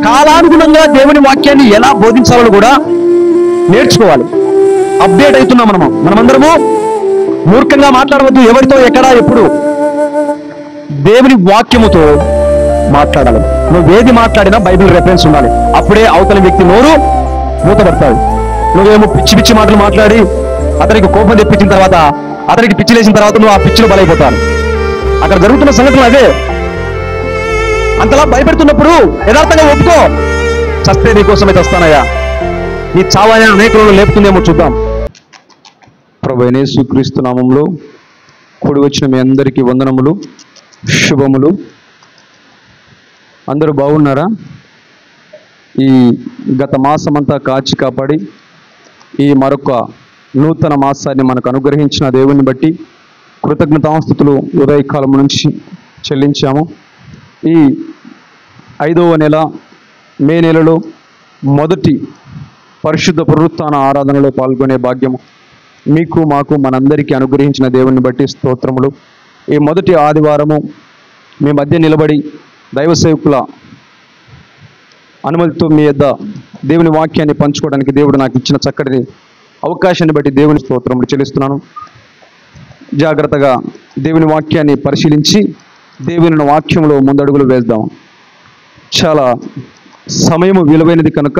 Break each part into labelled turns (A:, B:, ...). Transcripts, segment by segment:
A: కాలానుగుణంగా దేవుని వాక్యాన్ని ఎలా బోధించాలో కూడా నేర్చుకోవాలి. అప్డేట్ అవుతున్నాం మనమందరము. మూర్ఖంగా మాట్లాడవద్దు. ఎవరితో, ఎక్కడ, ఎప్పుడు దేవుని వాక్యముతో మాట్లాడాలి. నువ్వు ఏది మాట్లాడినా బైబిల్ రెఫరెన్స్ ఉండాలి. అప్పుడే అవతల వ్యక్తి నోరు మూతపడతాడు. నువ్వేమో పిచ్చి పిచ్చి మాటలు మాట్లాడి అతనికి కోపం తెప్పించిన తర్వాత, అతనికి పిచ్చి లేచిన తర్వాత నువ్వు ఆ పిచ్చిలో బలైపోతాను. అక్కడ జరుగుతున్న సంఘటనలు అదే. అంతలా భయపెడుతున్నప్పుడు యథార్థంగా ఒప్పుకో. చస్తే నీకోసమే వస్తానయ్యా, నీ చావైనా అనేకులను లేపుతుందేమో చూద్దాం. ప్రభువైన యేసుక్రీస్తు నామములో కూడి వచ్చిన మీ అందరికీ వందనములు, శుభములు. అందరూ బాగున్నారా? ఈ గత మాసమంతా కాచి కాపాడి ఈ మరొక నూతన మాసాన్ని మనకు అనుగ్రహించిన దేవుని బట్టి కృతజ్ఞతాస్తుతులు ఉదయకాలం నుంచి చెల్లించాము. ఈ 5వ నెల మే నెలలో మొదటి పరిశుద్ధ పునరుత్థాన ఆరాధనలో పాల్గొనే భాగ్యము మీకు, మాకు, మనందరికీ అనుగ్రహించిన దేవుని బట్టి స్తోత్రములు. ఈ మొదటి ఆదివారము మీ మధ్య నిలబడి దైవ సేవకుల అనుమతితో మీ యొద్ద దేవుని వాక్యాన్ని పంచుకోవడానికి దేవుడు నాకు ఇచ్చిన చక్కటి అవకాశాన్ని బట్టి దేవుని స్తోత్రములు చెల్లిస్తున్నాను. జాగ్రత్తగా దేవుని వాక్యాన్ని పరిశీలించి దేవుని వాక్యంలో ముందడుగులు వేద్దాం. చాలా సమయము విలువైనది కనుక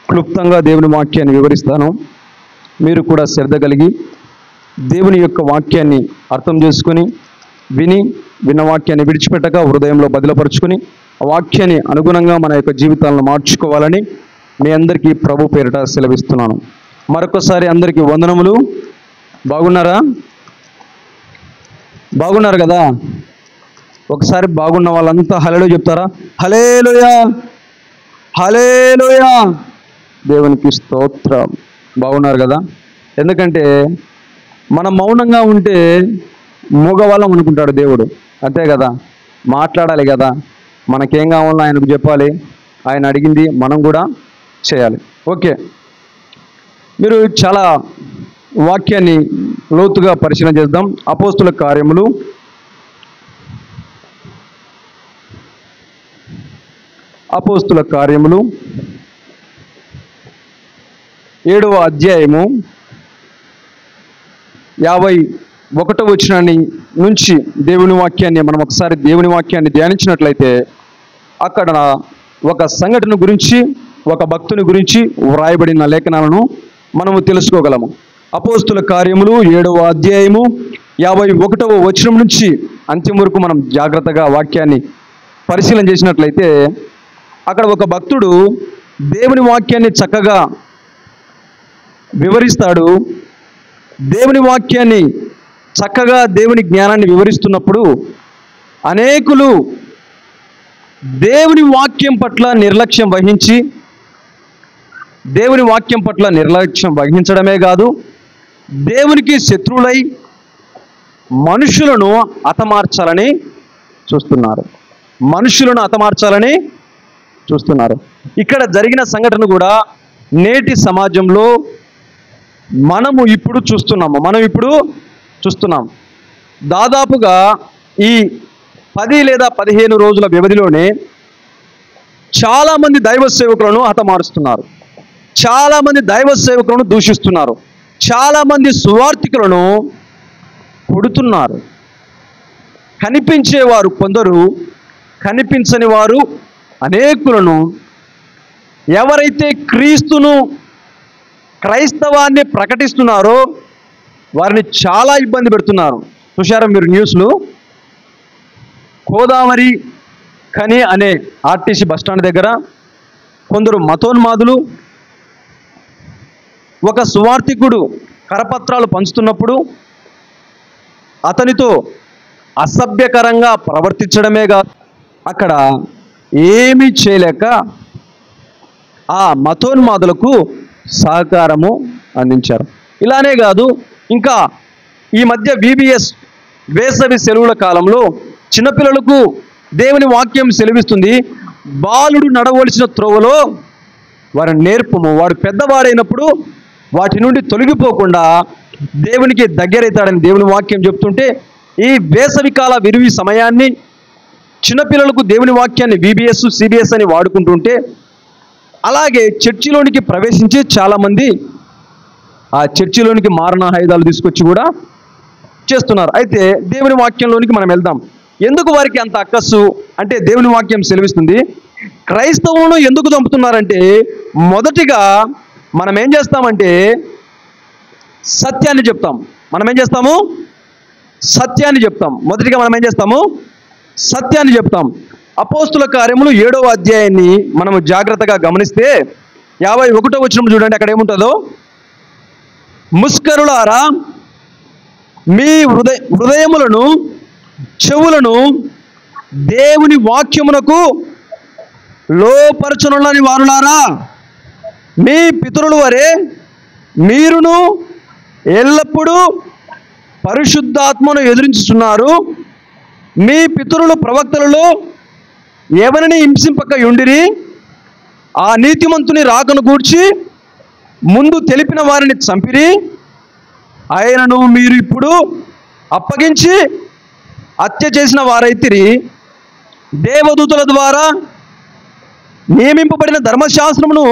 A: క్లుప్తంగా దేవుని వాక్యాన్ని వివరిస్తాను. మీరు కూడా శ్రద్ధ కలిగి దేవుని యొక్క వాక్యాన్ని అర్థం చేసుకొని విన్న వాక్యాన్ని విడిచిపెట్టక హృదయంలో బదిలపరుచుకొని ఆ వాక్యాన్ని అనుగుణంగా మన యొక్క జీవితాలను మార్చుకోవాలని మీ అందరికీ ప్రభు పేరిట సెలవిస్తున్నాను. మరొకసారి అందరికీ వందనములు. బాగున్నారా? బాగున్నారు కదా? ఒకసారి బాగున్న వాళ్ళంతా హల్లెలూయా చెప్తారా? హల్లెలూయా, హల్లెలూయా. దేవునికి స్తోత్రం. బాగున్నారు కదా? ఎందుకంటే మనం మౌనంగా ఉంటే మూగవాళ్ళం అనుకుంటాడు దేవుడు. అంతే కదా? మాట్లాడాలి కదా. మనకేం కావాలో ఆయనకు చెప్పాలి. ఆయన అడిగింది మనం కూడా చేయాలి. ఓకే, మీరు చాలా వాక్యాన్ని లోతుగా పరిశీలన చేద్దాం. అపోస్తుల కార్యములు 7వ అధ్యాయము 51వ వచనాన్ని నుంచి దేవుని వాక్యాన్ని మనం ఒకసారి దేవుని వాక్యాన్ని ధ్యానించినట్లయితే అక్కడ ఒక సంఘటన గురించి, ఒక భక్తుని గురించి వ్రాయబడిన లేఖనాలను మనము తెలుసుకోగలము. అపోస్తుల కార్యములు 7వ అధ్యాయము 51వ వచనం నుంచి అంత్యం వరకు మనం జాగ్రత్తగా వాక్యాన్ని పరిశీలన చేసినట్లయితే అక్కడ ఒక భక్తుడు దేవుని వాక్యాన్ని చక్కగా వివరిస్తాడు. దేవుని వాక్యాన్ని చక్కగా దేవుని జ్ఞానాన్ని వివరిస్తున్నప్పుడు అనేకులు దేవుని వాక్యం పట్ల నిర్లక్ష్యం వహించడమే కాదు, దేవునికి శత్రువులై మనుషులను హతమార్చాలని చూస్తున్నారు. ఇక్కడ జరిగిన సంఘటన కూడా నేటి సమాజంలో మనం ఇప్పుడు చూస్తున్నాం. దాదాపుగా ఈ 10 లేదా 15 రోజుల వ్యవధిలోనే చాలామంది దైవ సేవకులను హతమారుస్తున్నారు. చాలామంది దైవ సేవకులను దూషిస్తున్నారు. చాలామంది సువార్థికులను కొడుతున్నారు. కనిపించేవారు కొందరు, కనిపించని వారు అనేకులను, ఎవరైతే క్రైస్తవాన్ని ప్రకటిస్తున్నారో వారిని చాలా ఇబ్బంది పెడుతున్నారు. చూశారా మీరు న్యూస్లు? గోదావరి ఖని అనే ఆర్టీసీ బస్టాండ్ దగ్గర కొందరు మతోన్మాదులు ఒక సువార్థికుడు కరపత్రాలు పంచుతున్నప్పుడు అతనితో అసభ్యకరంగా ప్రవర్తించడమే కాదు, అక్కడ ఏమీ చేయలేక ఆ మతోన్మాదులకు సహకారము అందించారు. ఇలానే కాదు, ఇంకా ఈ మధ్య VBS వేసవి సెలవుల కాలంలో చిన్నపిల్లలకు దేవుని వాక్యం సెలవిస్తుంది. బాలుడు నడవలసిన త్రోవలో వారిని నేర్పము, వాడు పెద్దవాడైనప్పుడు వాటి నుండి తొలగిపోకుండా దేవునికి దగ్గరైతాడని దేవుని వాక్యం చెప్తుంటే, ఈ వేసవికాల విరివి సమయాన్ని చిన్నపిల్లలకు దేవుని వాక్యాన్ని VBS CBS అని వాడుకుంటుంటే, అలాగే చర్చిలోనికి ప్రవేశించి చాలామంది ఆ చర్చిలోనికి మారణాయుధాలు తీసుకొచ్చి కూడా చేస్తున్నారు. అయితే దేవుని వాక్యంలోనికి మనం వెళ్దాం. ఎందుకు వారికి అంత అక్కస్సు అంటే, దేవుని వాక్యం సెలవిస్తుంది, క్రైస్తవులను ఎందుకు చంపుతున్నారంటే, మొదటిగా మనం ఏం చేస్తామంటే సత్యాన్ని చెప్తాం. మనం ఏం చేస్తాము? సత్యాన్ని చెప్తాం. మొదటిగా మనం ఏం చేస్తాము? సత్యాన్ని చెప్తాం. అపోస్తుల కార్యములు 7వ అధ్యాయాన్ని మనము జాగ్రత్తగా గమనిస్తే 51వ వచనం చూడండి. అక్కడ ఏముంటుందో, ముష్కరులారా, మీ హృదయములను చెవులను దేవుని వాక్యమునకు లోపరచనులని వారులారా, మీ పితరుల వరే మీరును ఎల్లప్పుడూ పరిశుద్ధాత్మను ఎదురించుచున్నారు. మీ పితరులు ప్రవక్తలలో ఎవరిని హింసింపక యుండిరి, ఆ నీతిమంతుని రాకను గూర్చి ముందు తెలిపిన వారిని చంపిరి. ఆయనను మీరు ఇప్పుడు అప్పగించి హత్య చేసిన వారైతిరి. దేవదూతల ద్వారా నియమింపబడిన ధర్మశాస్త్రమును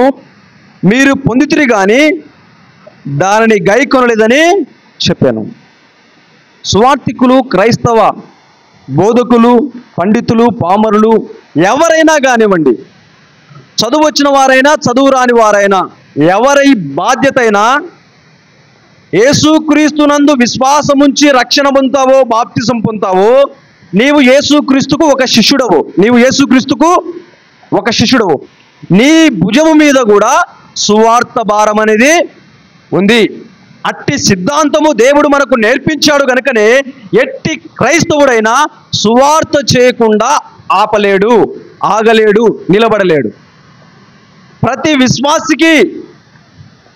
A: మీరు పొందితిరి కానీ దానిని గైకొనలేదని చెప్పాను. సువార్తికులు, క్రైస్తవ బోధకులు, పండితులు, పామరులు ఎవరైనా కానివ్వండి, చదువు వచ్చిన వారైనా చదువు రాని వారైనా, ఎవరి బాధ్యత అయినా యేసుక్రీస్తునందు విశ్వాసముంచి రక్షణ పొందుతావో, బాప్తిసం పొందుతావో, నీవు యేసుక్రీస్తుకు ఒక శిష్యుడవు. నీవు యేసుక్రీస్తుకు ఒక శిష్యుడవు. నీ భుజము మీద కూడా సువార్త భారం అనేది ఉంది. అట్టి సిద్ధాంతము దేవుడు మనకు నేర్పించాడు కనుకనే ఎట్టి క్రైస్తవుడైనా సువార్త చేయకుండా ఆపలేడు, ఆగలేడు, నిలబడలేడు. ప్రతి విశ్వాసికి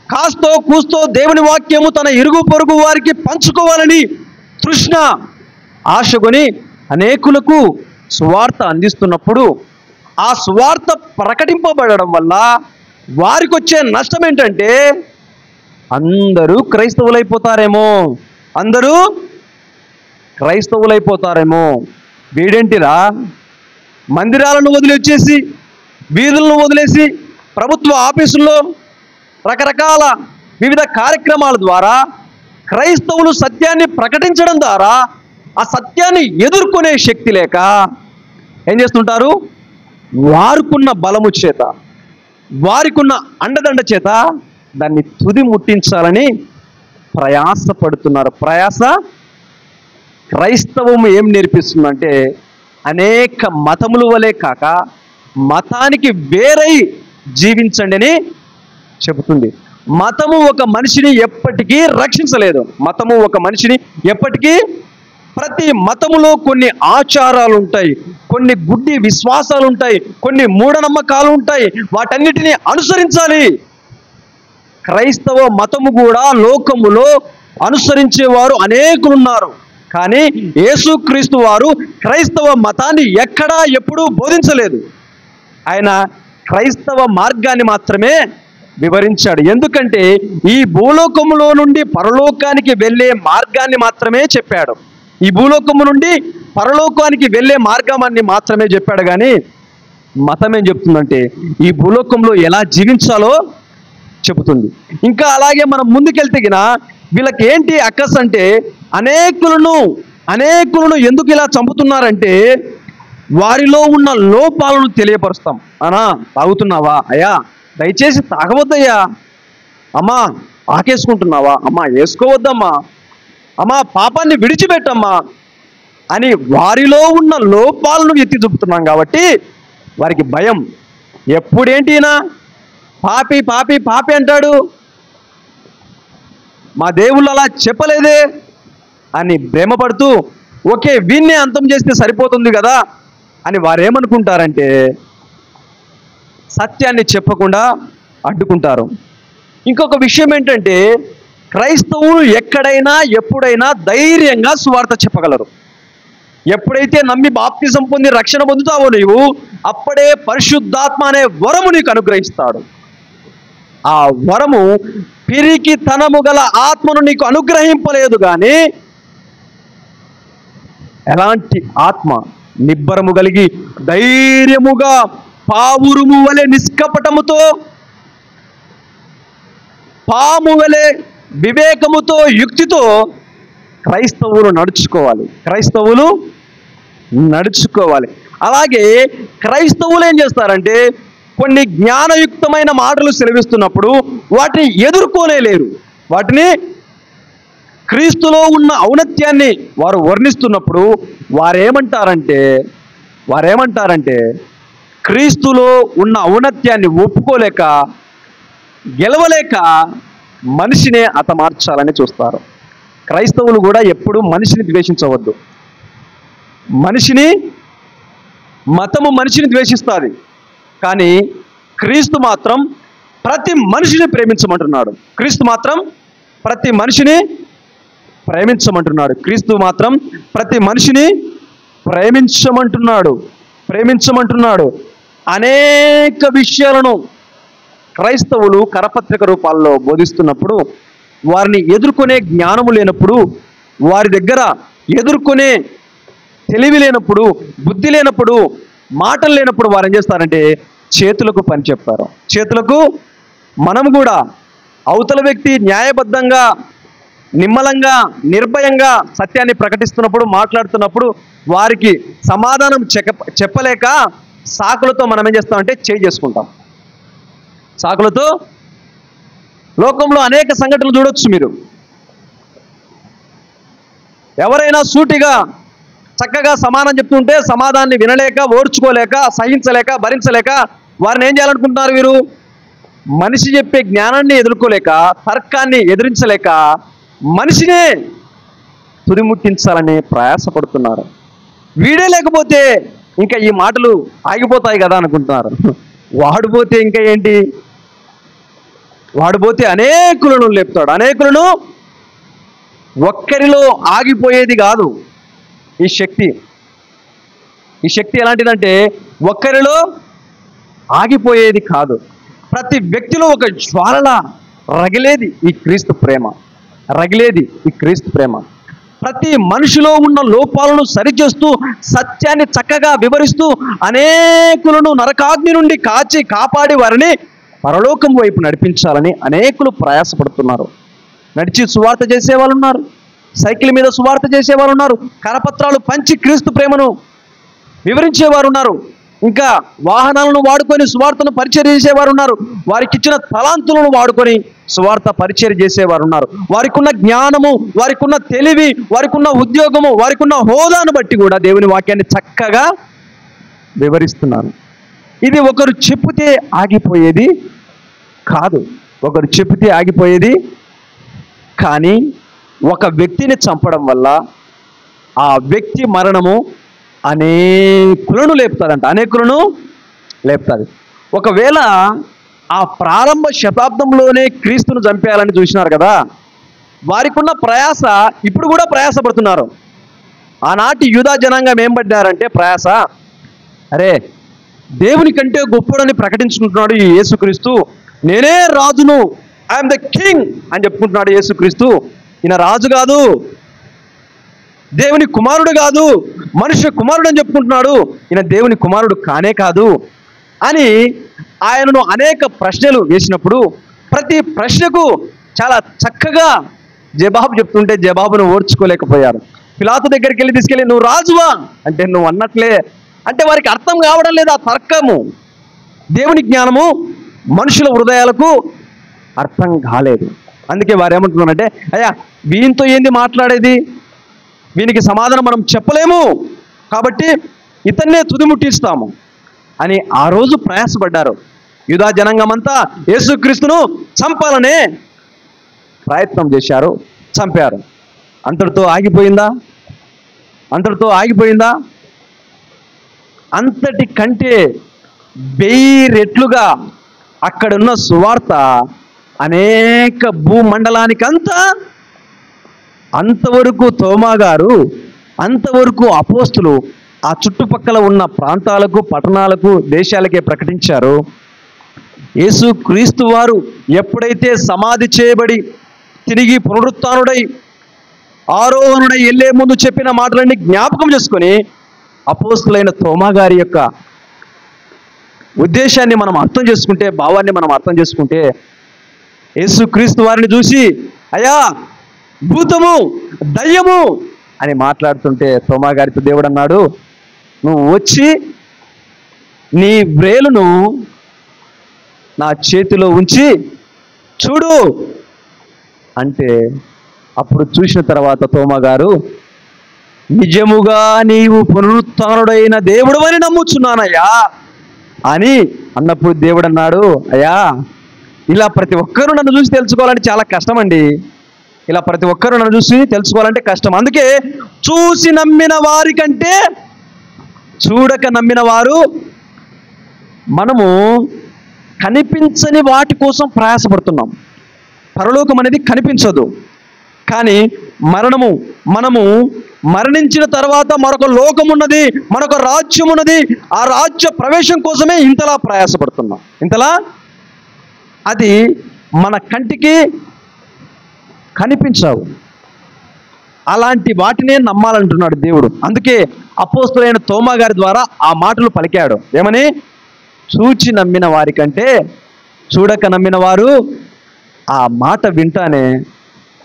A: కాస్తో కూస్తో దేవుని వాక్యము తన ఇరుగు పొరుగు వారికి పంచుకోవాలని తృష్ణ, ఆశకొని అనేకులకు సువార్త అందిస్తున్నప్పుడు ఆ సువార్త ప్రకటింపబడడం వల్ల వారికి వచ్చే నష్టం ఏంటంటే, అందరూ క్రైస్తవులైపోతారేమో, అందరూ క్రైస్తవులైపోతారేమో. వీడేంటిరా, మందిరాలను వదిలి వచ్చేసి, వీధులను వదిలేసి, ప్రభుత్వ ఆఫీసుల్లో రకరకాల వివిధ కార్యక్రమాల ద్వారా క్రైస్తవులు సత్యాన్ని ప్రకటించడం ద్వారా ఆ సత్యాన్ని ఎదుర్కొనే శక్తి లేక ఏం చేస్తుంటారు, వారికున్న బలము చేత, వారికున్న అండదండ చేత దాన్ని తుది ముట్టించాలని ప్రయాసపడుతున్నారు. క్రైస్తవం ఏం నేర్పిస్తుందంటే, అనేక మతముల వలె కాక మతానికి వేరై జీవించండి అని చెబుతుంది. మతము ఒక మనిషిని ఎప్పటికీ రక్షించలేదు. మతము ఒక మనిషిని ఎప్పటికీ, ప్రతి మతములో కొన్ని ఆచారాలు ఉంటాయి, కొన్ని గుడ్డి విశ్వాసాలు ఉంటాయి, కొన్ని మూఢనమ్మకాలు ఉంటాయి. వాటన్నిటిని అనుసరించాలి. క్రైస్తవ మతము కూడా లోకములో అనుసరించేవారు అనేకులు ఉన్నారు. కానీ యేసుక్రీస్తు వారు క్రైస్తవ మతాన్ని ఎక్కడా ఎప్పుడూ బోధించలేదు. ఆయన క్రైస్తవ మార్గాన్ని మాత్రమే వివరించాడు. ఎందుకంటే ఈ భూలోకములో నుండి పరలోకానికి వెళ్ళే మార్గాన్ని మాత్రమే చెప్పాడు. ఈ భూలోకము నుండి పరలోకానికి వెళ్ళే మార్గాన్ని మాత్రమే చెప్పాడు. కానీ మతం ఏం చెప్తుందంటే, ఈ భూలోకంలో ఎలా జీవించాలో చెబుతుంది. ఇంకా అలాగే మనం ముందుకెళ్తే వీళ్ళకి ఏంటి అక్కస్ అంటే, అనేకులను ఎందుకు ఇలా చంపుతున్నారంటే, వారిలో ఉన్న లోపాలను తెలియపరుస్తాం. అనా తాగుతున్నావా? అయ్యా దయచేసి తాగవద్దయ్యా. అమ్మా ఆకేసుకుంటున్నావా? అమ్మా వేసుకోవద్దమ్మా. అమ్మా పాపాన్ని విడిచిపెట్టమ్మా అని వారిలో ఉన్న లోపాలను ఎత్తి చూపుతున్నాం. కాబట్టి వారికి భయం. ఎప్పుడేంటినా పాపి పాపి పాపి అంటాడు, మా దేవుళ్ళు అలా చెప్పలేదే అని భ్రమపడుతూ, ఓకే వీన్నే అంతం చేస్తే సరిపోతుంది కదా అని వారేమనుకుంటారంటే సత్యాన్ని చెప్పకుండా అడ్డుకుంటారు. ఇంకొక విషయం ఏంటంటే, క్రైస్తవులు ఎక్కడైనా ఎప్పుడైనా ధైర్యంగా సువార్త చెప్పగలరు. ఎప్పుడైతే నమ్మి బాప్తిజం పొంది రక్షణ పొందుతావో నీవు, అప్పుడే పరిశుద్ధాత్మ అనే వరము నీకు అనుగ్రహిస్తాడు. ఆ వరము పిరికితనము గల ఆత్మను నీకు అనుగ్రహింపలేదు. కానీ ఎలాంటి ఆత్మ? నిబ్బరము కలిగి ధైర్యముగా పావురుము వలె నిష్కపటముతో, పాము వలె వివేకముతో, యుక్తితో క్రైస్తవులు నడుచుకోవాలి. అలాగే క్రైస్తవులు ఏం చేస్తారంటే కొన్ని జ్ఞానయుక్తమైన మాటలు సెలవిస్తున్నప్పుడు వాటిని ఎదుర్కోలేరు. వాటిని క్రీస్తులో ఉన్న ఔన్నత్యాన్ని వారు వర్ణిస్తున్నప్పుడు వారేమంటారంటే క్రీస్తులో ఉన్న ఔన్నత్యాన్ని ఒప్పుకోలేక, గెలవలేక మనిషినే హతమార్చాలని చూస్తారు. క్రైస్తవులు కూడా ఎప్పుడూ మనిషిని ద్వేషించవద్దు. మతము మనిషిని ద్వేషిస్తుంది, కానీ క్రీస్తు మాత్రం ప్రతి మనిషిని ప్రేమించమంటున్నాడు. క్రీస్తు మాత్రం ప్రతి మనిషిని ప్రేమించమంటున్నాడు. అనేక విషయాలను క్రైస్తవులు కరపత్రిక రూపాల్లో బోధిస్తున్నప్పుడు వారిని ఎదుర్కొనే జ్ఞానము లేనప్పుడు, వారి దగ్గర ఎదుర్కొనే తెలివి లేనప్పుడు, బుద్ధి లేనప్పుడు, మాటలు లేనప్పుడు వారు ఏం చేస్తారంటే చేతులకు పని చెప్తారు. మనం కూడా అవతల వ్యక్తి న్యాయబద్ధంగా, నిమ్మలంగా, నిర్భయంగా సత్యాన్ని ప్రకటిస్తున్నప్పుడు, మాట్లాడుతున్నప్పుడు వారికి సమాధానం చెప్పలేక సాకులతో మనం ఏం చేస్తామంటే చేసుకుంటాం. సాకులతో లోకంలో అనేక సంఘటనలు చూడొచ్చు మీరు. ఎవరైనా సూటిగా చక్కగా సమాధానం చెప్తుంటే సమాధానాన్ని వినలేక, ఓర్చుకోలేక, సహించలేక, భరించలేక వారిని ఏం చేయాలనుకుంటున్నారు వీరు? మనిషి చెప్పే జ్ఞానాన్ని ఎదుర్కోలేక, తర్కాన్ని ఎదిరించలేక మనిషినే తుదిముట్టించాలని ప్రయాసపడుతున్నారు. వీడే లేకపోతే ఇంకా ఈ మాటలు ఆగిపోతాయి కదా అనుకుంటున్నారు. వాడిపోతే ఇంకా ఏంటి? వాడిపోతే అనేకులను లేపుతాడు. అనేకులను ఒక్కరిలో ఆగిపోయేది కాదు ఈ శక్తి. ఎలాంటిదంటే ఒక్కరిలో ఆగిపోయేది కాదు. ప్రతి వ్యక్తిలో ఒక జ్వాలలా రగిలేది ఈ క్రీస్తు ప్రేమ. ప్రతి మనిషిలో ఉన్న లోపాలను సరిచేస్తూ, సత్యాన్ని చక్కగా వివరిస్తూ, అనేకులను నరకాగ్ని నుండి కాపాడి వారిని పరలోకం వైపు నడిపించాలని అనేకులు ప్రయాసపడుతున్నారు. నడిచి సువార్త చేసేవాళ్ళు ఉన్నారు, సైకిల్ మీద సువార్త చేసేవారు ఉన్నారు, కరపత్రాలు పంచి క్రీస్తు ప్రేమను వివరించేవారు ఉన్నారు, ఇంకా వాహనాలను వాడుకొని సువార్తను పరిచయం చేసేవారు ఉన్నారు, వారికి ఇచ్చిన తలాంతులను వాడుకొని సువార్త పరిచయం చేసేవారు ఉన్నారు. వారికి ఉన్న జ్ఞానము, వారికి ఉన్న తెలివి, వారికి ఉన్న ఉద్యోగము, వారికి ఉన్న హోదాను బట్టి కూడా దేవుని వాక్యాన్ని చక్కగా వివరిస్తున్నారు. ఇది ఒకరు చెప్తే ఆగిపోయేది కానీ ఒక వ్యక్తిని చంపడం వల్ల ఆ వ్యక్తి మరణము అనేకులను లేపుతుంది. ఒకవేళ ఆ ప్రారంభ శతాబ్దంలోనే క్రీస్తును చంపేయాలని చూసినారు కదా, వారికి ఉన్న ప్రయాస ఇప్పుడు కూడా ప్రయాసపడుతున్నారు. ఆనాటి యూదా జనాంగం ఏం పడ్డారంటే ప్రయాస, అరే దేవుని కంటే గొప్పడని ప్రకటించుకుంటున్నాడు ఈ యేసుక్రీస్తు, నేనే రాజును, ఐఎమ్ ద కింగ్ అని చెప్పుకుంటున్నాడు యేసుక్రీస్తు. ఈయన రాజు కాదు, దేవుని కుమారుడు కాదు, మనుష్య కుమారుడు అని చెప్పుకుంటున్నాడు, ఈయన దేవుని కుమారుడు కానే కాదు అని ఆయనను అనేక ప్రశ్నలు వేసినప్పుడు ప్రతి ప్రశ్నకు చాలా చక్కగా జవాబు చెప్తుంటే జవాబును ఓర్చుకోలేకపోయారు. పిలాతు దగ్గరికి వెళ్ళి తీసుకెళ్ళి నువ్వు రాజువా అంటే నువ్వు అన్నట్లే అంటే వారికి అర్థం కావడం లేదు. ఆ తర్కము, దేవుని జ్ఞానము మనుషుల హృదయాలకు అర్థం కాలేదు. అందుకే వారు ఏమంటున్నారంటే, అయ్యా వీనితో ఏంది మాట్లాడేది, వీనికి సమాధానం మనం చెప్పలేము, కాబట్టి ఇతన్నే తుదిముట్టిస్తాము అని ఆ రోజు ప్రయాసపడ్డారు. యూదా జనాంగమంతా యేసుక్రీస్తును చంపాలనే ప్రయత్నం చేశారు, చంపారు. అంతటితో ఆగిపోయిందా? అంతటి కంటే 1000 రెట్లుగా అక్కడున్న సువార్త అనేక భూమండలానికంతా, అంతవరకు తోమా గారు, అంతవరకు అపోస్తులు ఆ చుట్టుపక్కల ఉన్న ప్రాంతాలకు, పట్టణాలకు, దేశాలకే ప్రకటించారు. యేసుక్రీస్తు వారు ఎప్పుడైతే సమాధి చేయబడి తిరిగి పునరుత్థానుడై ఆరోహణుడై వెళ్ళే ముందు చెప్పిన మాటలన్నీ జ్ఞాపకం చేసుకొని అపోస్తులైన తోమా గారి యొక్క ఉద్దేశాన్ని మనం అర్థం చేసుకుంటే, భావాన్ని మనం అర్థం చేసుకుంటే, యేసుక్రీస్తు వారిని చూసి అయ్యా భూతము, దయ్యము అని మాట్లాడుతుంటే తోమా గారితో దేవుడు అన్నాడు, నువ్వు వచ్చి నీ వ్రేలును నా చేతిలో ఉంచి చూడు అంటే, అప్పుడు చూసిన తర్వాత తోమా గారు, నిజముగా నీవు పునరుత్థానుడైన దేవుడు అని నమ్ముచున్నానయ్యా అని అన్నప్పుడు దేవుడు అన్నాడు, అయ్యా ఇలా ప్రతి ఒక్కరూ నన్ను చూసి తెలుసుకోవాలంటే చాలా కష్టం అండి. ఇలా ప్రతి ఒక్కరూ నన్ను చూసి తెలుసుకోవాలంటే కష్టం. అందుకే చూసి నమ్మిన వారి కంటే చూడక నమ్మిన వారు, మనము కనిపించని వాటి కోసం ప్రయాసపడుతున్నాం. పరలోకం అనేది కనిపించదు, కానీ మనము మరణించిన తర్వాత మరొక లోకం ఉన్నది, మరొక రాజ్యం ఉన్నది. ఆ రాజ్య ప్రవేశం కోసమే ఇంతలా ప్రయాసపడుతున్నాం. ఇంతలా అది మన కంటికి కనిపించవు. అలాంటి వాటినే నమ్మాలంటున్నాడు దేవుడు. అందుకే అపోస్తులైన తోమా గారి ద్వారా ఆ మాటలు పలికాడు. ఏమని? చూచి నమ్మిన వారి కంటే చూడక నమ్మిన వారు. ఆ మాట వింటానే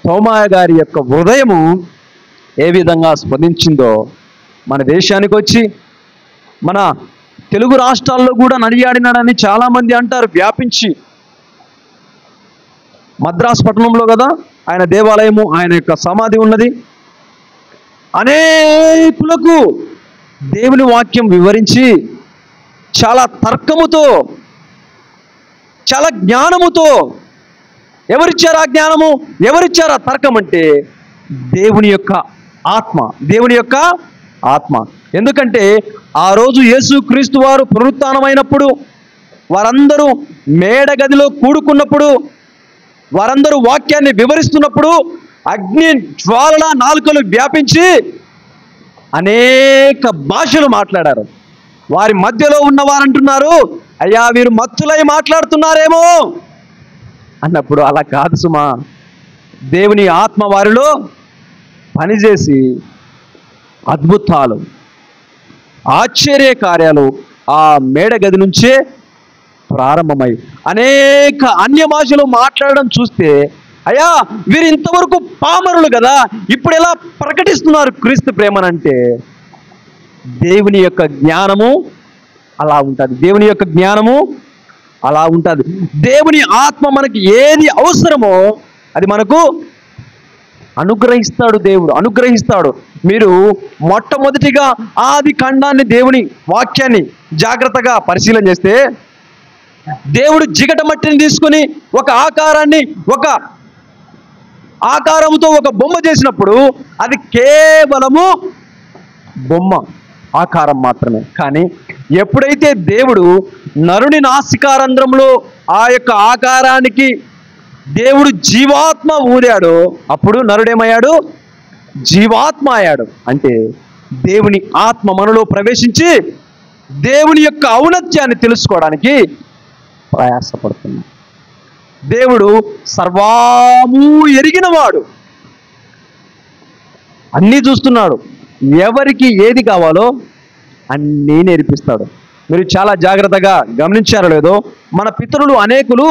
A: తోమా గారి యొక్క హృదయము ఏ విధంగా స్పందించిందో, మన దేశానికి వచ్చి మన తెలుగు రాష్ట్రాల్లో కూడా నడియాడినాడని చాలామంది అంటారు. వ్యాపించి మద్రాసు పట్టణంలో కదా ఆయన దేవాలయము, ఆయన యొక్క సమాధి ఉన్నది. అనేకులకు దేవుని వాక్యం వివరించి చాలా తర్కముతో, చాలా జ్ఞానముతో, ఎవరిచ్చారు ఆ జ్ఞానము, ఎవరిచ్చారు ఆ తర్కం అంటే దేవుని యొక్క ఆత్మ, దేవుని యొక్క ఆత్మ. ఎందుకంటే ఆ రోజు యేసుక్రీస్తు వారు పునరుత్థానమైనప్పుడు వారందరూ మేడ గదిలో కూడుకున్నప్పుడు, వారందరూ వాక్యాన్ని వివరిస్తున్నప్పుడు అగ్ని జ్వాలల నాలుకలు వ్యాపించి అనేక భాషలు మాట్లాడారు. వారి మధ్యలో ఉన్నవారంటున్నారు, అయ్యా వీరు మత్తులై మాట్లాడుతున్నారేమో అన్నప్పుడు, అలా కాదు సుమా, దేవుని ఆత్మ వారిలో పనిచేసి అద్భుతాలు, ఆశ్చర్య కార్యాలు ఆ మేడ గది నుంచే ప్రారంభమై అనేక అన్య భాషలు మాట్లాడడం చూస్తే, అయ్యా వీరు ఇంతవరకు పామరులు కదా, ఇప్పుడు ఎలా ప్రకటిస్తున్నారు క్రీస్తు ప్రేమనంటే, దేవుని యొక్క జ్ఞానము అలా ఉంటుంది. దేవుని యొక్క జ్ఞానము అలా ఉంటుంది. దేవుని ఆత్మ మనకి ఏది అవసరమో అది మనకు అనుగ్రహిస్తాడు. దేవుడు అనుగ్రహిస్తాడు. మీరు మొట్టమొదటిగా ఆది ఖండాన్ని, దేవుని వాక్యాన్ని జాగ్రత్తగా పరిశీలన చేస్తే, దేవుడు జిగట మట్టిని తీసుకుని ఒక ఆకారంతో ఒక బొమ్మ చేసినప్పుడు అది కేవలము బొమ్మ, ఆకారం మాత్రమే. కానీ ఎప్పుడైతే దేవుడు నరుని నాసికారంధ్రంలో ఆ యొక్క ఆకారానికి దేవుడు జీవాత్మ ఊదాడో, అప్పుడు నరుడేమయ్యాడు? జీవాత్మ అయ్యాడు. అంటే దేవుని ఆత్మ మనలో ప్రవేశించి దేవుని యొక్క ఔన్నత్యాన్ని తెలుసుకోవడానికి ప్రయాసపడుతున్నాడు. దేవుడు సర్వము ఎరిగినవాడు, అన్నీ చూస్తున్నాడు. ఎవరికి ఏది కావాలో అన్నీ నేర్పిస్తాడు. మీరు చాలా జాగ్రత్తగా గమనించారో లేదో, మన పితరులు అనేకులు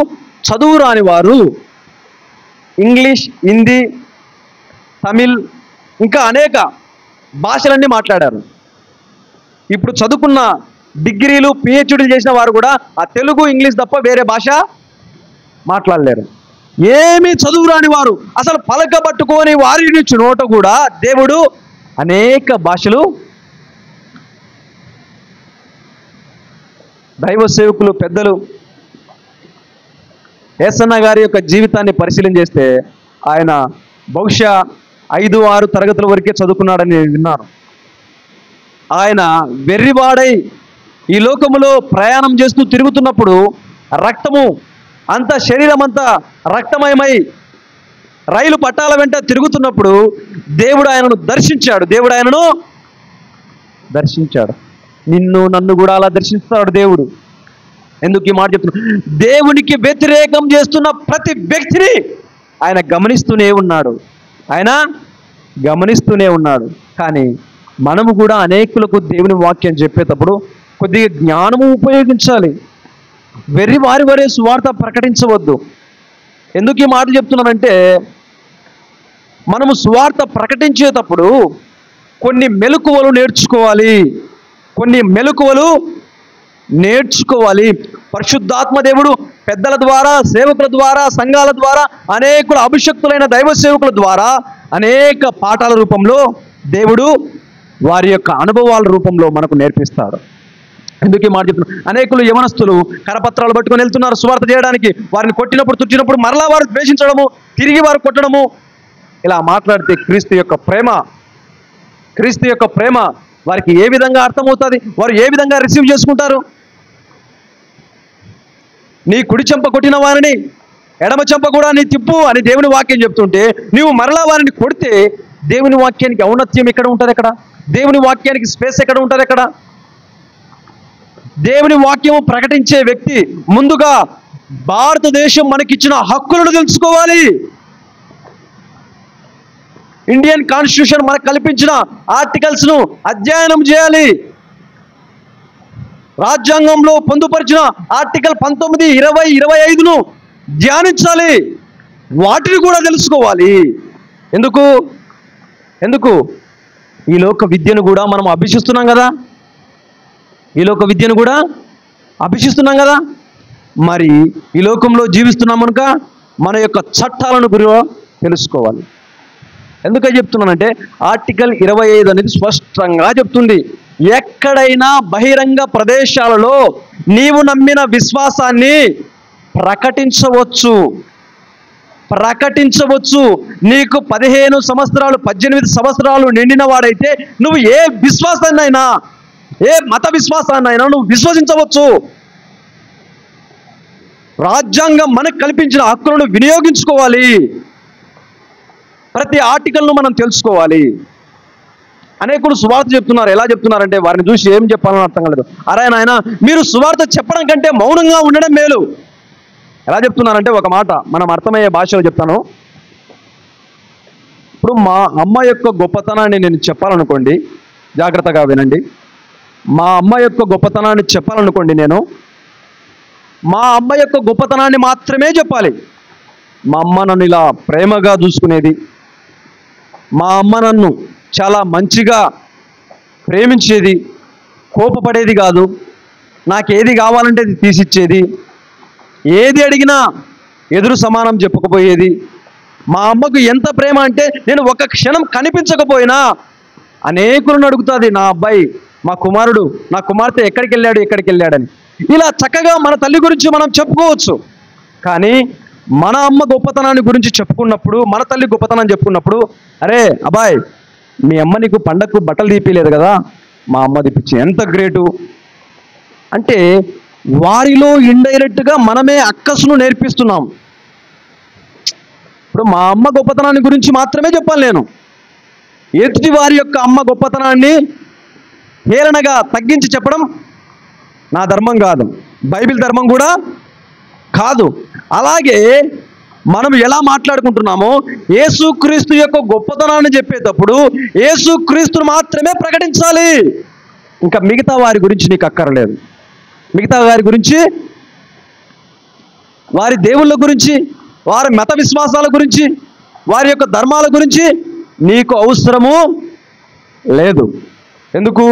A: చదువు రాని వారు ఇంగ్లీష్, హిందీ, తమిళ్ ఇంకా అనేక భాషలన్నీ మాట్లాడారు. ఇప్పుడు చదువుకున్న డిగ్రీలు, పిహెచ్డీలు చేసిన వారు కూడా ఆ తెలుగు, ఇంగ్లీష్ తప్ప వేరే భాష మాట్లాడలేరు. ఏమీ చదువు రాని వారు, అసలు పలకబట్టుకొని వారి నుంచి నోట కూడా దేవుడు అనేక భాషలు. దైవ సేవకులు, పెద్దలు యేసన్న గారి యొక్క జీవితాన్ని పరిశీలన చేస్తే, ఆయన బహుశా 5-6 తరగతుల వరకే చదువుకున్నాడని నేను విన్నాను. ఆయన వెర్రివాడై ఈ లోకములో ప్రయాణం చేస్తూ తిరుగుతున్నప్పుడు రక్తము అంతా, శరీరం అంతా రక్తమయమై రైలు పట్టాల వెంట తిరుగుతున్నప్పుడు దేవుడు ఆయనను దర్శించాడు. దేవుడు ఆయనను దర్శించాడు. నిన్ను నన్ను కూడా అలా దర్శిస్తాడు దేవుడు. ఎందుకు ఈ మాట చెప్తున్నాడు? దేవునికి వ్యతిరేకం చేస్తున్న ప్రతి వ్యక్తిని ఆయన గమనిస్తూనే ఉన్నాడు. ఆయన గమనిస్తూనే ఉన్నాడు. కానీ మనము కూడా అనేకులకు దేవుని వాక్యం చెప్పేటప్పుడు కొద్దిగా జ్ఞానము ఉపయోగించాలి. వెర్రి వారి సువార్త ప్రకటించవద్దు. ఎందుకు ఈ మాట చెప్తున్నానంటే, మనము సువార్త ప్రకటించేటప్పుడు కొన్ని మెలకువలు నేర్చుకోవాలి. పరిశుద్ధాత్మ దేవుడు పెద్దల ద్వారా, సేవకుల ద్వారా, సంఘాల ద్వారా, అనేకుల అభిషక్తులైన దైవ సేవకుల ద్వారా అనేక పాఠాల రూపంలో దేవుడు వారి యొక్క అనుభవాల రూపంలో మనకు నేర్పిస్తాడు. ఎందుకు ఈ మాట చెప్తున్నారు? అనేకులు యవనస్తులు కరపత్రాలు పట్టుకొని వెళ్తున్నారు సువార్త చేయడానికి. వారిని కొట్టినప్పుడు, తుచ్చినప్పుడు మరలా వారు ద్వేషించడము, తిరిగి వారు కొట్టడము, ఇలా మాట్లాడితే క్రీస్తు యొక్క ప్రేమ వారికి ఏ విధంగా అర్థమవుతుంది? వారు ఏ విధంగా రిసీవ్ చేసుకుంటారు? నీ కుడి చెంప కొట్టిన వారిని ఎడమ చెంప కూడా నీ తిప్పు అని దేవుని వాక్యం చెప్తుంటే, నీవు మరలా వారిని కొడితే దేవుని వాక్యానికి ఔన్నత్యం ఎక్కడ ఉంటుంది? ఎక్కడ దేవుని వాక్యానికి స్పేస్ ఎక్కడ ఉంటుంది? ఎక్కడ దేవుని వాక్యము ప్రకటించే వ్యక్తి ముందుగా భారతదేశం మనకిచ్చిన హక్కులను తెలుసుకోవాలి. ఇండియన్ కాన్స్టిట్యూషన్ మనకు కల్పించిన ఆర్టికల్స్ను అధ్యయనం చేయాలి. రాజ్యాంగంలో పొందుపరిచిన ఆర్టికల్ 19, 20, 25ను ధ్యానించాలి. వాటిని కూడా తెలుసుకోవాలి. ఎందుకు ఈ లోక విద్యను కూడా మనం అభ్యసిస్తున్నాం కదా. మరి ఈ లోకంలో జీవిస్తున్నాం కనుక మన యొక్క చట్టాలను కూడా తెలుసుకోవాలి. ఎందుకని చెప్తున్నానంటే, ఆర్టికల్ 25 అనేది స్పష్టంగా చెప్తుంది, ఎక్కడైనా బహిరంగ ప్రదేశాలలో నీవు నమ్మిన విశ్వాసాన్ని ప్రకటించవచ్చు. నీకు 15 సంవత్సరాలు 18 సంవత్సరాలు నిండిన వాడైతే నువ్వు ఏ విశ్వాసాన్నైనా, ఏ మత విశ్వాసాన్నైనా నువ్వు విశ్వసించవచ్చు. రాజ్యాంగం మనకు కల్పించిన హక్కులను వినియోగించుకోవాలి. ప్రతి ఆర్టికల్ను మనం తెలుసుకోవాలి. అనేకులు సువార్త చెప్తున్నారు. ఎలా చెప్తున్నారంటే, వారిని చూసి ఏం చెప్పాలని అర్థం కాలేదు. అరే నాయన, మీరు సువార్త చెప్పడం కంటే మౌనంగా ఉండడం మేలు. ఎలా చెప్తున్నారంటే, ఒక మాట మనం అర్థమయ్యే భాషలో చెప్తాను. ఇప్పుడు మా అమ్మ యొక్క గొప్పతనాన్ని నేను చెప్పాలనుకోండి, జాగ్రత్తగా వినండి. మా అమ్మ యొక్క గొప్పతనాన్ని చెప్పాలనుకోండి, నేను మా అమ్మ యొక్క గొప్పతనాన్ని మాత్రమే చెప్పాలి. మా అమ్మ నన్ను ఇలా ప్రేమగా చూసుకునేది, మా అమ్మ నన్ను చాలా మంచిగా ప్రేమించేది, కోపపడేది కాదు, నాకేది కావాలంటే అది తీసిచ్చేది, ఏది అడిగినా ఎదురు సమానం చెప్పకపోయేది. మా అమ్మకు ఎంత ప్రేమ అంటే, నేను ఒక క్షణం కనిపించకపోయినా అనేకులను అడుగుతుంది, నా అబ్బాయి, మా కుమారుడు, నా కుమార్తె ఎక్కడికి వెళ్ళాడని. ఇలా చక్కగా మన తల్లి గురించి మనం చెప్పుకోవచ్చు. కానీ మన అమ్మ గొప్పతనాన్ని గురించి చెప్పుకున్నప్పుడు, మన తల్లి గొప్పతనాన్ని చెప్పుకున్నప్పుడు, అరే అబ్బాయ్, మీ అమ్మ నీకు పండగకు బట్టలు తీపిలేదు కదా, మా అమ్మ తీపిచ్చి ఎంత గ్రేటు అంటే, వారిలో ఇండైరెక్ట్గా మనమే అక్కసును నేర్పిస్తున్నాం. ఇప్పుడు మా అమ్మ గొప్పతనాన్ని గురించి మాత్రమే చెప్పాలి నేను. ఎదుటి వారి యొక్క అమ్మ గొప్పతనాన్ని హేళనగా తగ్గించి చెప్పడం నా ధర్మం కాదు, బైబిల్ ధర్మం కూడా కాదు. అలాగే మనం ఎలా మాట్లాడుకుంటున్నామో, యేసుక్రీస్తు యొక్క గొప్పతనాన్ని చెప్పేటప్పుడు యేసుక్రీస్తును మాత్రమే ప్రకటించాలి. ఇంకా మిగతా వారి గురించి నీకు అక్కర్లేదు. మిగతా వారి గురించి, వారి దేవుళ్ళ గురించి, వారి మత విశ్వాసాల గురించి, వారి యొక్క ధర్మాల గురించి నీకు అవసరము లేదు. ఎందుకు?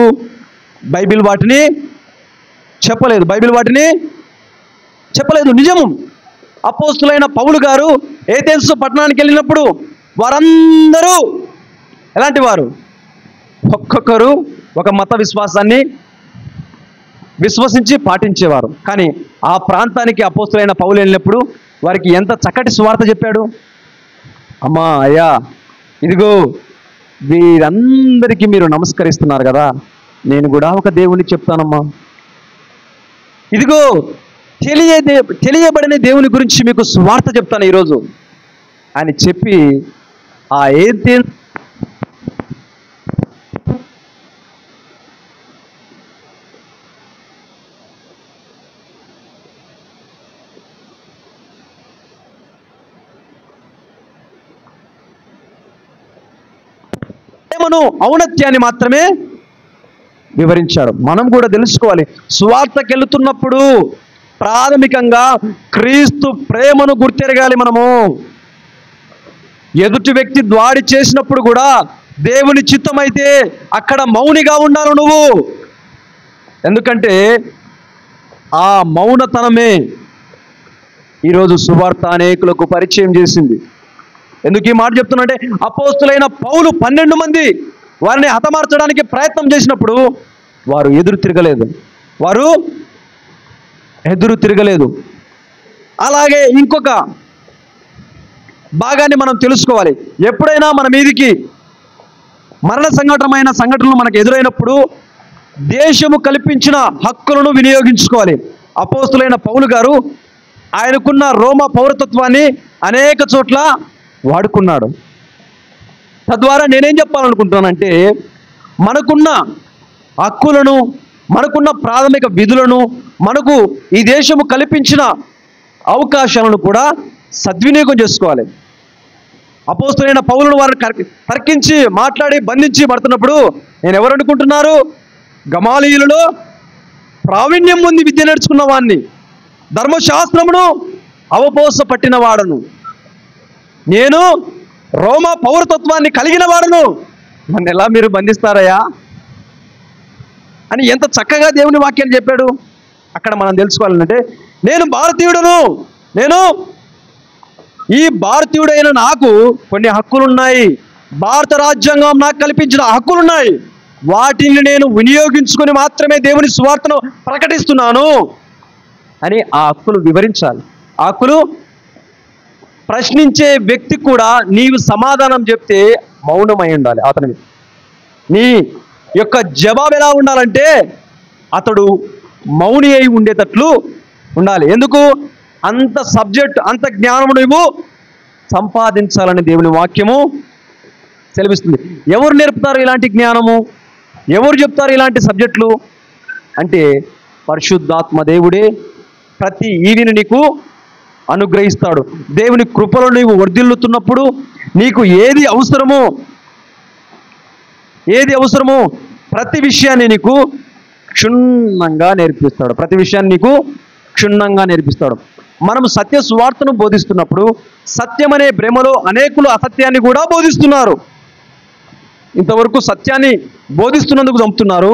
A: బైబిల్ వాటిని చెప్పలేదు. నిజము. అపోస్తులైన పౌలు గారు ఏథెన్సు పట్టణానికి వెళ్ళినప్పుడు వారందరూ ఎలాంటి వారు? ఒక్కొక్కరు ఒక మత విశ్వాసాన్ని విశ్వసించి పాటించేవారు. కానీ ఆ ప్రాంతానికి అపోస్తులైన పౌలు వెళ్ళినప్పుడు వారికి ఎంత చక్కటి సువార్త చెప్పాడు. అమ్మా, అయ్యా, ఇదిగో వీరందరికీ మీరు నమస్కరిస్తున్నారు కదా, నేను కూడా ఒక దేవుని చెప్తానమ్మా. ఇదిగో తెలియబడిన దేవుని గురించి మీకు సువార్త చెప్తాను ఈరోజు అని చెప్పి, ఆ ఏథెన్స్ ప్రేమను, ఔన్నత్యాన్ని మాత్రమే వివరించాడు. మనం కూడా తెలుసుకోవాలి, సువార్తకి వెళుతున్నప్పుడు ప్రాథమికంగా క్రీస్తు ప్రేమను గుర్తెరగాలి. మనము ఎదుటి వ్యక్తి దాడి చేసినప్పుడు కూడా దేవుని చిత్తమైతే అక్కడ మౌనిగా ఉండాలి నువ్వు. ఎందుకంటే ఆ మౌనతనమే ఈరోజు సువార్త అనేకులకు పరిచయం చేసింది. ఎందుకు ఈ మాట చెప్తున్నంటే, అపోస్తులైన పౌలు 12 మంది వారిని హతమార్చడానికి ప్రయత్నం చేసినప్పుడు వారు ఎదురు తిరగలేదు. అలాగే ఇంకొక భాగాన్ని మనం తెలుసుకోవాలి. ఎప్పుడైనా మన మీదికి మరణ సంఘటనలు మనకు ఎదురైనప్పుడు దేశము కల్పించిన హక్కులను వినియోగించుకోవాలి. అపోస్తులైన పౌలు గారు ఆయనకున్న రోమా పౌరతత్వాన్ని అనేక చోట్ల వాడుకున్నాడు. తద్వారా నేనేం చెప్పాలనుకుంటున్నానంటే, మనకున్న హక్కులను, మనకున్న ప్రాథమిక విధులను, మనకు ఈ దేశము కల్పించిన అవకాశాలను కూడా సద్వినియోగం చేసుకోవాలి. అపోస్తులైన పౌలును వారు తర్కించి మాట్లాడి బంధించి పడుతున్నప్పుడు నేను ఎవరు అనుకుంటున్నారు? గమాలీయులలో ప్రావీణ్యం పొంది విద్య నేర్చుకున్న వాడిని, ధర్మశాస్త్రమును అవపోస పట్టిన వాడను, నేను రోమా పౌరతత్వాన్ని కలిగిన వాడను, నన్ను ఎలా మీరు బంధిస్తారయ్యా అని ఎంత చక్కగా దేవుని వాక్యాన్ని చెప్పాడు. అక్కడ మనం తెలుసుకోవాలంటే, నేను భారతీయుడను, నేను ఈ భారతీయుడైన నాకు కొన్ని హక్కులున్నాయి, భారత రాజ్యాంగం నాకు కల్పించిన హక్కులున్నాయి, వాటిని నేను వినియోగించుకొని మాత్రమే దేవుని సువార్తను ప్రకటిస్తున్నాను అని ఆ హక్కులు వివరించాలి. ఆ హక్కులు ప్రశ్నించే వ్యక్తి కూడా నీవు సమాధానం చెప్తే మౌనమై ఉండాలి. అతని నీ యొక్క జవాబు ఎలా ఉండాలంటే అతడు మౌని అయి ఉండేటట్లు ఉండాలి. ఎందుకు? అంత సబ్జెక్ట్, అంత జ్ఞానము నువ్వు సంపాదించాలని దేవుని వాక్యము సెలవిస్తుంది. ఎవరు నేర్పుతారు ఇలాంటి జ్ఞానము? ఎవరు చెప్తారు ఇలాంటి సబ్జెక్టులు అంటే పరిశుద్ధాత్మ దేవుడే ప్రతి ఈవిని నీకు అనుగ్రహిస్తాడు. దేవుని కృపలో నీవు వర్ధిల్లుతున్నప్పుడు నీకు ఏది అవసరమో ప్రతి విషయాన్ని నీకు క్షుణ్ణంగా నేర్పిస్తాడు. మనం సత్య సువార్తను బోధిస్తున్నప్పుడు సత్యమనే భ్రమలో అనేకులు అసత్యాన్ని కూడా బోధిస్తున్నారు. ఇంతవరకు సత్యాన్ని బోధిస్తున్నందుకు చంపుతున్నారు.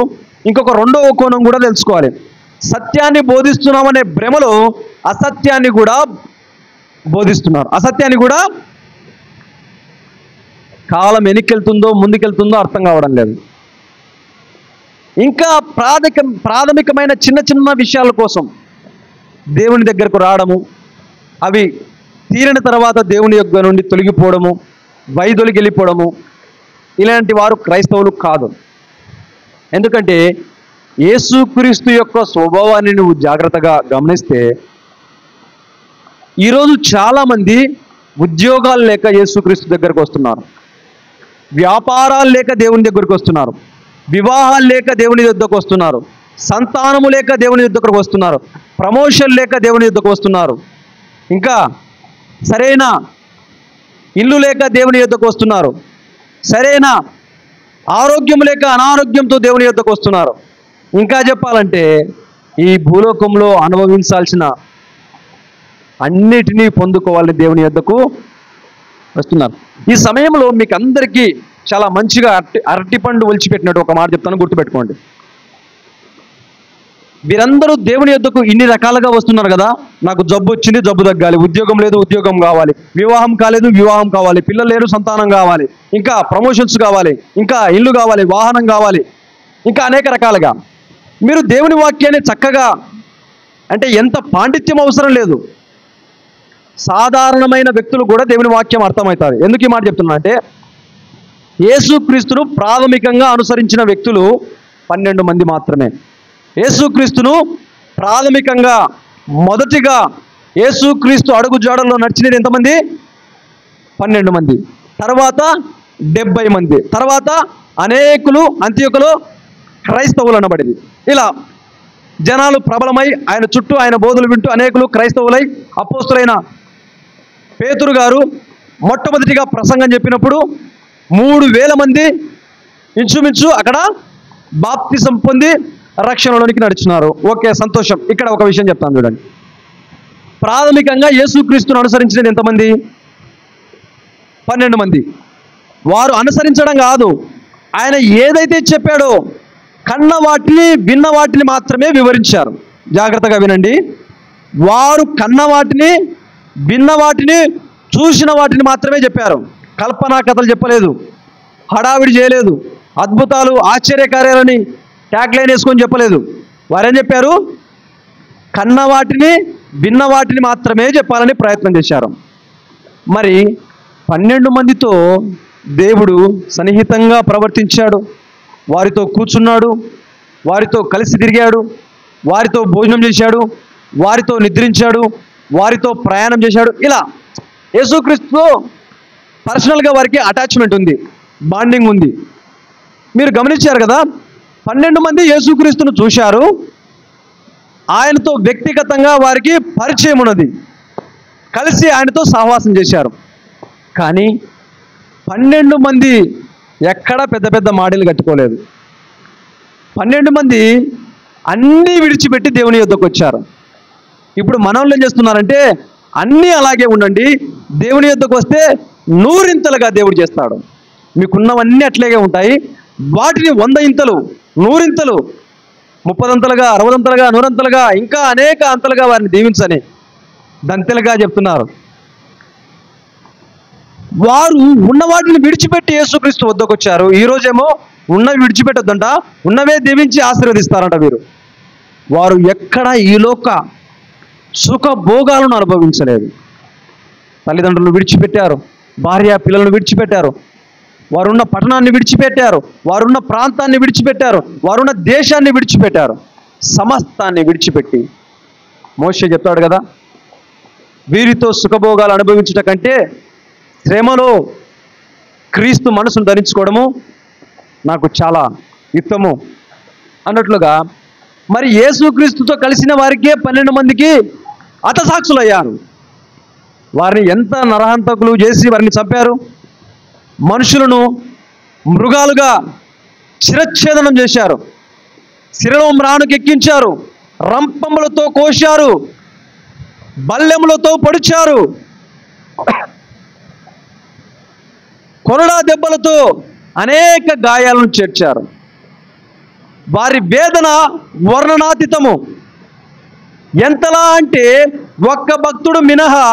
A: ఇంకొక రెండవ కోణం కూడా తెలుసుకోవాలి. సత్యాన్ని బోధిస్తున్నామనే భ్రమలో అసత్యాన్ని కూడా బోధిస్తున్నారు. అసత్యాన్ని కూడా కాలం వెనక్కెళ్తుందో ముందుకెళ్తుందో అర్థం కావడం లేదు. ఇంకా ప్రాథమికమైన చిన్న విషయాల కోసం దేవుని దగ్గరకు రావడము, అవి తీరిన తర్వాత దేవుని యొక్క నుండి తొలగిపోవడము, వైదొలిగి వెళ్ళిపోవడము, ఇలాంటి వారు క్రైస్తవులు కాదు. ఎందుకంటే యేసుక్రీస్తు యొక్క స్వభావాన్ని నువ్వు జాగ్రత్తగా గమనిస్తే, ఈరోజు చాలామంది ఉద్యోగాలు లేక యేసుక్రీస్తు దగ్గరకు వస్తున్నారు, వ్యాపారాలు లేక దేవుని దగ్గరకు వస్తున్నారు, వివాహాలు లేక దేవుని యొద్దకు వస్తున్నారు, సంతానము లేక దేవుని యొద్దకు వస్తున్నారు, ప్రమోషన్ లేక దేవుని యొద్దకు వస్తున్నారు, ఇంకా సరైన ఇల్లు లేక దేవుని యొద్దకు వస్తున్నారు, సరైన ఆరోగ్యం లేక అనారోగ్యంతో దేవుని యొద్దకు వస్తున్నారు. ఇంకా చెప్పాలంటే ఈ భూలోకంలో అనుభవించాల్సిన అన్నిటినీ పొందుకోవాలని దేవుని యొద్దకు వస్తున్నారు. ఈ సమయంలో మీకు అందరికీ చాలా మంచిగా అరటిపండు ఒలిచిపెట్టినట్టు ఒక మాట చెప్తాను, గుర్తుపెట్టుకోండి. వీరందరూ దేవుని యొద్దకు ఇన్ని రకాలుగా వస్తున్నారు కదా. నాకు జబ్బు వచ్చింది, జబ్బు తగ్గాలి, ఉద్యోగం లేదు, ఉద్యోగం కావాలి, వివాహం కాలేదు, వివాహం కావాలి, పిల్లలు లేరు, సంతానం కావాలి, ఇంకా ప్రమోషన్స్ కావాలి, ఇంకా ఇల్లు కావాలి, వాహనం కావాలి, ఇంకా అనేక రకాలుగా. మీరు దేవుని వాక్యాన్ని చక్కగా, అంటే ఎంత పాండిత్యం అవసరం లేదు, సాధారణమైన వ్యక్తులు కూడా దేవుని వాక్యం అర్థమవుతుంది. ఎందుకు ఈ మాట చెప్తున్నా అంటే, యేసుక్రీస్తును ప్రాథమికంగా అనుసరించిన వ్యక్తులు 12 మంది మాత్రమే. యేసుక్రీస్తును ప్రాథమికంగా మొదటిగా యేసుక్రీస్తు అడుగు జాడల్లో నడిచినది ఎంతమంది? 12 మంది. తర్వాత 70 మంది. తర్వాత అనేకులు అంత్యోకలో క్రైస్తవులు అనబడింది. ఇలా జనాలు ప్రబలమై ఆయన చుట్టూ ఆయన బోధలు వింటూ అనేకులు క్రైస్తవులై, అపోస్తులైన పేతురు గారు మొట్టమొదటిగా ప్రసంగం చెప్పినప్పుడు 3000 మంది ఇంచుమించు అక్కడ బాప్తిసం పొంది రక్షణలోనికి నడుచున్నారు. ఓకే, సంతోషం. ఇక్కడ ఒక విషయం చెప్తాను చూడండి. ప్రాథమికంగా యేసుక్రీస్తును అనుసరించినది ఎంతమంది? 12 మంది. వారు అనుసరించడం కాదు, ఆయన ఏదైతే చెప్పాడో కన్న వాటిని విన్న వాటిని మాత్రమే వివరించారు. జాగ్రత్తగా వినండి. వారు కన్న వాటిని, విన్న వాటిని, చూసిన వాటిని మాత్రమే చెప్పారు. కల్పనా కథలు చెప్పలేదు, హడావిడి చేయలేదు, అద్భుతాలు ఆశ్చర్యకార్యాలని ట్యాగ్లైన్ వేసుకొని చెప్పలేదు. వారేం చెప్పారు? కన్న వాటిని, విన్న వాటిని మాత్రమే చెప్పాలని ప్రయత్నం చేశారు. మరి 12 మందితో దేవుడు సన్నిహితంగా ప్రవర్తించాడు, వారితో కూర్చున్నాడు, వారితో కలిసి తిరిగాడు, వారితో భోజనం చేశాడు, వారితో నిద్రించాడు, వారితో ప్రయాణం చేశాడు. ఇలా యేసుక్రీస్తుతో పర్సనల్గా వారికి అటాచ్మెంట్ ఉంది, బాండింగ్ ఉంది. మీరు గమనించారు కదా, 12 మంది యేసుక్రీస్తును చూశారు, ఆయనతో వ్యక్తిగతంగా వారికి పరిచయం ఉన్నది, కలిసి ఆయనతో సహవాసం చేశారు. కానీ 12 మంది ఎక్కడా పెద్ద పెద్ద మాటలు కట్టుకోలేదు. 12 మంది అన్నీ విడిచిపెట్టి దేవుని యొద్దకు వచ్చారు. ఇప్పుడు మనోళ్ళు ఏం చేస్తున్నారంటే, అన్నీ అలాగే ఉండండి, దేవుని యొద్దకు వస్తే 100 దేవుడు చేస్తాడు. మీకున్నవన్నీ అట్లాగే ఉంటాయి, వాటిని 100 ఇంతలు, 100 ఇంతలు, 30 అంతలుగా, 60 అంతలుగా, 100 అంతలుగా, ఇంకా అనేక అంతలుగా వారిని దీవించని దంతెలుగా చెప్తున్నారు. వారు ఉన్న వాటిని విడిచిపెట్టి యేసుక్రీస్తు వద్దకు వచ్చారు. ఈరోజేమో ఉన్నవి విడిచిపెట్టొద్దంట, ఉన్నవే దీవించి ఆశీర్వదిస్తారంట వీరు. వారు ఎక్కడ ఈలోక సుఖ భోగాలను అనుభవించలేదు. తల్లిదండ్రులను విడిచిపెట్టారు, భార్య పిల్లలను విడిచిపెట్టారు, వారున్న పట్టణాన్ని విడిచిపెట్టారు, వారున్న ప్రాంతాన్ని విడిచిపెట్టారు, వారున్న దేశాన్ని విడిచిపెట్టారు, సమస్తాన్ని విడిచిపెట్టి. మోషే చెప్తాడు కదా, వీరితో సుఖభోగాలు అనుభవించట కంటే శ్రమలో క్రీస్తు మనసును ధరించుకోవడము నాకు చాలా యుక్తము అన్నట్లుగా, మరి యేసుక్రీస్తుతో కలిసిన వారికే 12 మందికి హతసాక్షులు అయ్యారు. వారిని ఎంత నరహంతకులు చేసి వారిని చంపారు, మనుషులను మృగాలుగా శిరచ్ఛేదనం చేశారు, శిరలో మ్రాణుకెక్కించారు, రంపములతో కోశారు, బల్లెములతో పొడిచారు, కొరడా దెబ్బలతో అనేక గాయాలను చేర్చారు. వారి వేదన వర్ణనాతీతము. ఎంతలా అంటే ఒక్క భక్తుడు మినహా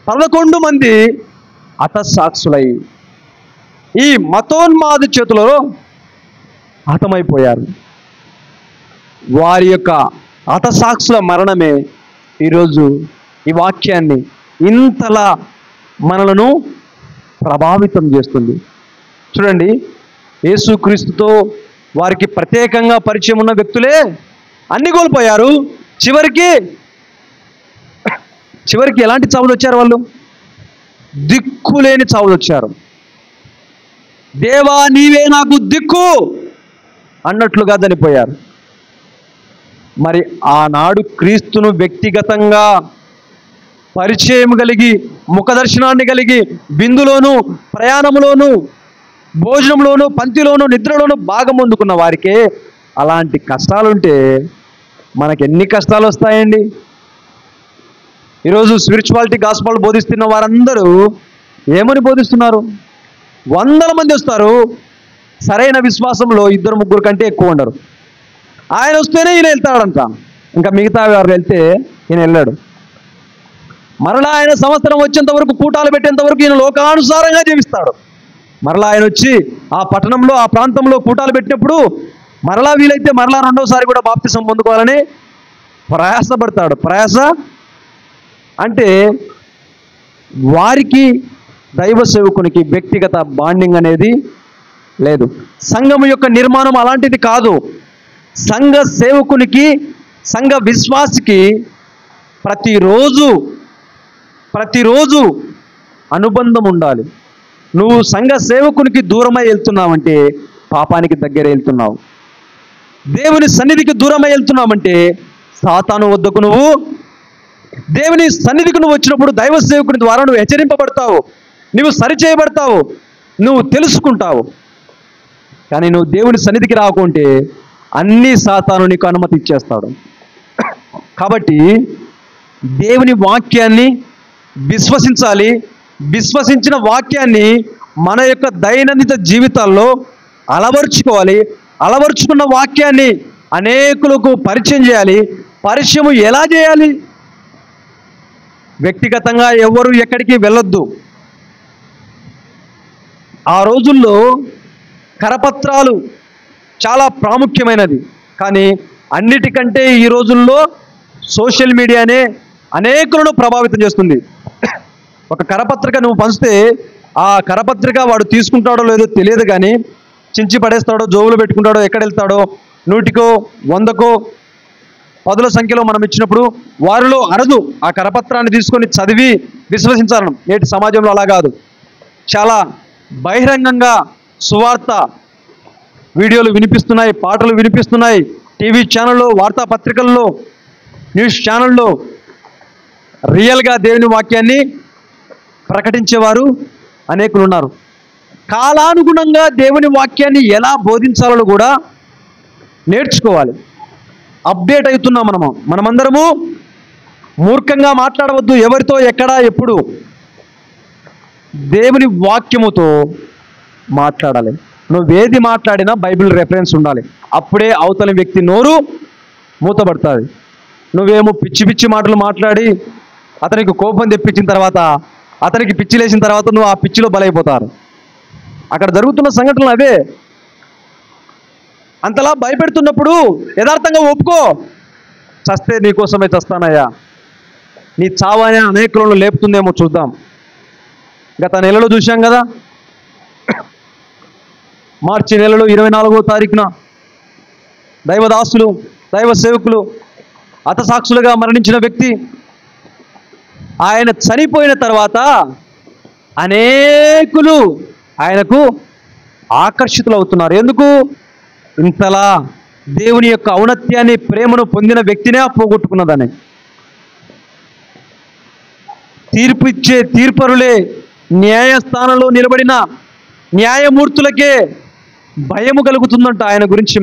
A: 11 మంది హతసాక్షులై ఈ మతోన్మాది చేతిలో హతమైపోయారు. వారి యొక్క హతసాక్షుల మరణమే ఈరోజు ఈ వాక్యాన్ని ఇంతలా మనలను ప్రభావితం చేస్తుంది. చూడండి, యేసుక్రీస్తుతో వారికి ప్రత్యేకంగా పరిచయం ఉన్న వ్యక్తులే అన్ని కోల్పోయారు. చివరికి ఎలాంటి చావులు వచ్చారు? వాళ్ళు దిక్కులేని చావులు వచ్చారు. దేవా నీవే నాకు దిక్కు అన్నట్లుగా చనిపోయారు. మరి ఆనాడు క్రీస్తును వ్యక్తిగతంగా పరిచయం కలిగి, ముఖదర్శనాన్ని కలిగి, విందులోను, ప్రయాణంలోను, భోజనంలోను, పంక్తిలోను, నిద్రలోను భాగం పొందుకున్న వారికే అలాంటి కష్టాలుంటే మనకి ఎన్ని కష్టాలు వస్తాయండి? ఈరోజు స్పిరిచువాలిటీ గాస్పల్ బోధిస్తున్న వారందరూ ఏమని బోధిస్తున్నారు? 100 మంది వస్తారు, సరైన విశ్వాసంలో 2-3 కంటే ఎక్కువ ఉండరు. ఆయన వస్తేనే ఈయన వెళ్తాడంట, ఇంకా మిగతా వారు వెళ్తే ఈయన వెళ్ళాడు. మరలా ఆయన సంవత్సరం వచ్చేంత వరకు, కూటాలు పెట్టేంత వరకు ఈయన లోకానుసారంగా జీవిస్తాడు. మరలా ఆయన వచ్చి ఆ పట్టణంలో, ఆ ప్రాంతంలో కూటాలు పెట్టినప్పుడు మరలా వీలైతే మరలా 2వసారి కూడా బాప్తిసం పొందుకోవాలని ప్రయాసపడతాడు. ప్రయాస అంటే వారికి దైవ సేవకునికి వ్యక్తిగత బాండింగ్ అనేది లేదు. సంఘం యొక్క నిర్మాణం అలాంటిది కాదు. సంఘ సేవకునికి, సంఘ విశ్వాసికి ప్రతిరోజు అనుబంధం ఉండాలి. నువ్వు సంఘ సేవకునికి దూరమై వెళ్తున్నావంటే పాపానికి దగ్గర వెళ్తున్నావు. దేవుని సన్నిధికి దూరమై వెళ్తున్నావంటే సాతాను వద్దకు నువ్వు, దేవుని సన్నిధికి నువ్వు వచ్చినప్పుడు దైవ సేవకుని ద్వారా నువ్వు హెచ్చరింపబడతావు, నువ్వు సరిచేయబడతావు, నువ్వు తెలుసుకుంటావు. కానీ నువ్వు దేవుని సన్నిధికి రాకుంటే అన్ని సాతాను నీకు అనుమతి ఇచ్చేస్తాడు. కాబట్టి దేవుని వాక్యాన్ని విశ్వసించాలి. విశ్వసించిన వాక్యాన్ని మన యొక్క దైనందిన జీవితాల్లో అలవర్చుకోవాలి. అలవర్చుకున్న వాక్యాన్ని అనేకులకు పరిచయం చేయాలి. పరిచయం ఎలా చేయాలి? వ్యక్తిగతంగా ఎవరు ఎక్కడికి వెళ్ళొద్దు. ఆ రోజుల్లో కరపత్రాలు చాలా ప్రాముఖ్యమైనది. కానీ అన్నిటికంటే ఈ రోజుల్లో సోషల్ మీడియానే అనేకులను ప్రభావితం చేస్తుంది. ఒక కరపత్రిక నువ్వు పంచితే ఆ కరపత్రిక వాడు తీసుకుంటాడో లేదో తెలియదు, కానీ చించి పడేస్తాడో, జోబులు పెట్టుకుంటాడో, ఎక్కడ వెళ్తాడో, 100కో 100కో 10ల సంఖ్యలో మనం ఇచ్చినప్పుడు వారిలో అరదు ఆ కరపత్రాన్ని తీసుకొని చదివి విశ్వసించాలను. నేటి సమాజంలో అలా కాదు. చాలా బహిరంగంగా సువార్త వీడియోలు వినిపిస్తున్నాయి, పాటలు వినిపిస్తున్నాయి. టీవీ ఛానల్లో, వార్తాపత్రికల్లో, న్యూస్ ఛానల్లో రియల్గా దేవుని వాక్యాన్ని ప్రకటించేవారు అనేకులు ఉన్నారు. కాలానుగుణంగా దేవుని వాక్యాన్ని ఎలా బోధించాలో కూడా నేర్చుకోవాలి. అప్డేట్ అవుతున్నాం మనమందరము. మూర్ఖంగా మాట్లాడవద్దు. ఎవరితో, ఎక్కడ, ఎప్పుడు దేవుని వాక్యముతో మాట్లాడాలి. నువ్వేది మాట్లాడినా బైబిల్ రెఫరెన్స్ ఉండాలి. అప్పుడే అవతలి వ్యక్తి నోరు మూతబడుతుంది. నువ్వేమో పిచ్చి పిచ్చి మాటలు మాట్లాడి అతనికి కోపం తెప్పించిన తర్వాత, అతనికి పిచ్చి లేచిన తర్వాత నువ్వు ఆ పిచ్చిలో బలైపోతారు. అక్కడ జరుగుతున్న సంఘటనలు అవే. అంతలా భయపెడుతున్నప్పుడు యథార్థంగా ఒప్పుకో. చస్తే నీకోసమే చస్తానయ్యా, నీ చావనే అనేకులను లేపుతుందేమో చూద్దాం. గత నెలలో చూశాం కదా, మార్చి నెలలో 24వ తారీఖున దైవదాసులు, దైవ సేవకులు, హతసాక్షులుగా మరణించిన వ్యక్తి, ఆయన చనిపోయిన తర్వాత అనేకులు ఆయనకు ఆకర్షితులు అవుతున్నారు. ఎందుకు? ఇంతలా దేవుని యొక్క ఔన్నత్యాన్ని, ప్రేమను పొందిన వ్యక్తినే పోగొట్టుకున్నదని. తీర్పు ఇచ్చే తీర్పరులే, న్యాయస్థానంలో నిలబడిన న్యాయమూర్తులకే భయము కలుగుతుందంట ఆయన గురించి